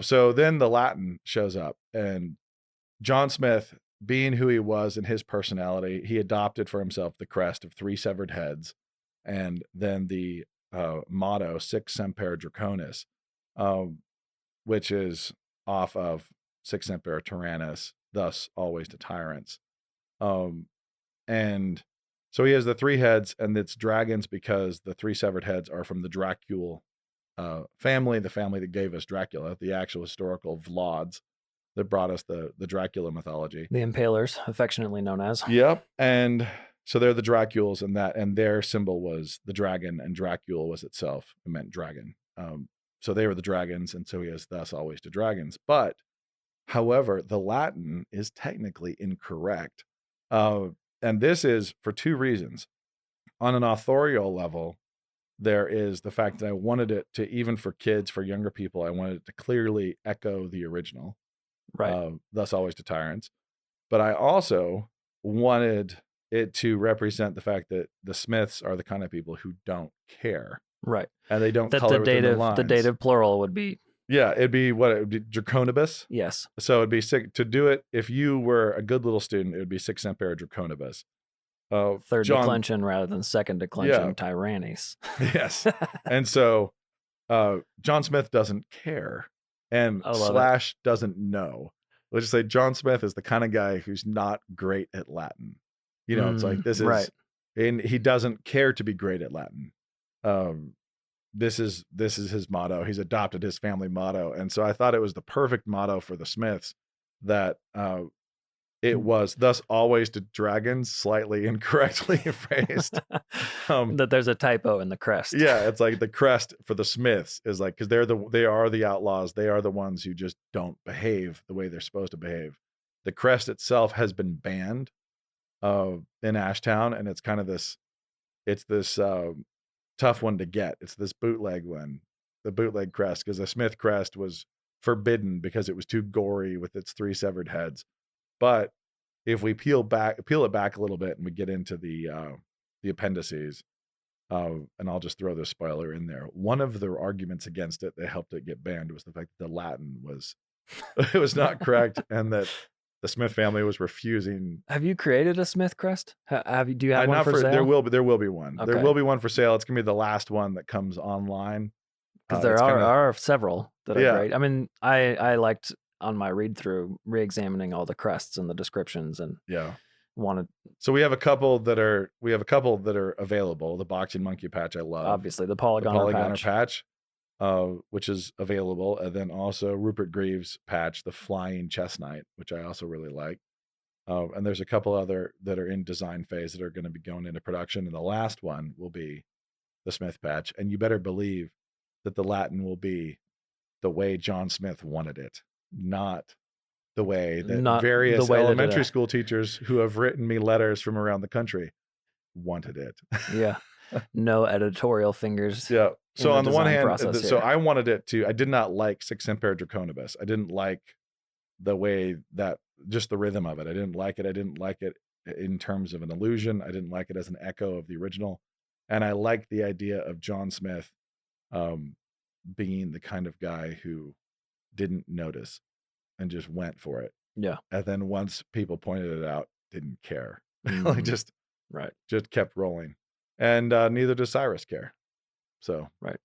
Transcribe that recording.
So then the Latin shows up, and John Smith, being who he was and his personality, he adopted for himself the crest of three severed heads, and then the motto "Sic Semper Draconis," um, which is off of "Sic Semper Tyrannis," thus always to tyrants. Um, and so he has the three heads, and it's dragons because the three severed heads are from the Dracul family, the family that gave us Dracula, the actual historical Vlads that brought us the Dracula mythology. The Impalers, affectionately known as. Yep. And so they're the Dracules, and their symbol was the dragon, and Dracul was itself, it meant dragon. So they were the dragons, and so he has thus always to dragons. But however, the Latin is technically incorrect. And this is for two reasons. On an authorial level, there is the fact that I wanted it to, even for kids, for younger people, I wanted it to clearly echo the original, Right. thus always to tyrants. But I also wanted it to represent the fact that the Smiths are the kind of people who don't care, Right. and they don't That color within the lines. the dative plural would be, Yeah, it'd be what it would be, Draconibus. yes. So it'd be sick to do it. If you were a good little student, it would be Sic Semper Draconibus. Third John, declension rather than second declension, Yeah. Tyrannis. yes. And so John Smith doesn't care, and I love Slash doesn't know. Let's just say John Smith is the kind of guy who's not great at Latin. You know, it's like this is right. and he doesn't care to be great at Latin. This is his motto. He's adopted his family motto, and so I thought it was the perfect motto for the Smiths. That it was thus always to dragons, slightly incorrectly phrased. That there's a typo in the crest. Yeah, it's like the crest for the Smiths is like, because they are the outlaws. They are the ones who just don't behave the way they're supposed to behave. The crest itself has been banned in Ashtown, and it's kind of this tough one to get. It's this bootleg one, the bootleg crest, because the Smith crest was forbidden because it was too gory with its three severed heads. But if we peel it back a little bit and we get into the appendices, and I'll just throw this spoiler in there. One of the arguments against it that helped it get banned was the fact that the Latin was it was not correct, and that the Smith family was refusing. Have you created a Smith crest? Do you have one for sale? There will be one. Okay. There will be one for sale. It's gonna be the last one that comes online. Because there are several that are great. I mean, I liked on my read through re-examining all the crests and the descriptions, and wanted. So we have a couple that are available. The boxing monkey patch I love. Obviously, the polygoner patch, which is available, and then also Rupert Greaves' patch, the flying chess knight, which I also really like. And there's a couple other that are in design phase that are going to be going into production, and the last one will be the Smith patch. And you better believe that the Latin will be the way John Smith wanted it, not the way that various elementary school teachers who have written me letters from around the country wanted it. Yeah. No editorial fingers. Yeah. So on the one hand, so I wanted it to, I did not like Sic Semper Draconibus. I didn't like the way that, just the rhythm of it. I didn't like it. I didn't like it in terms of an illusion. I didn't like it as an echo of the original. And I liked the idea of John Smith being the kind of guy who didn't notice and just went for it. Yeah. And then once people pointed it out, didn't care. Like just kept rolling. And neither does Cyrus care. So right.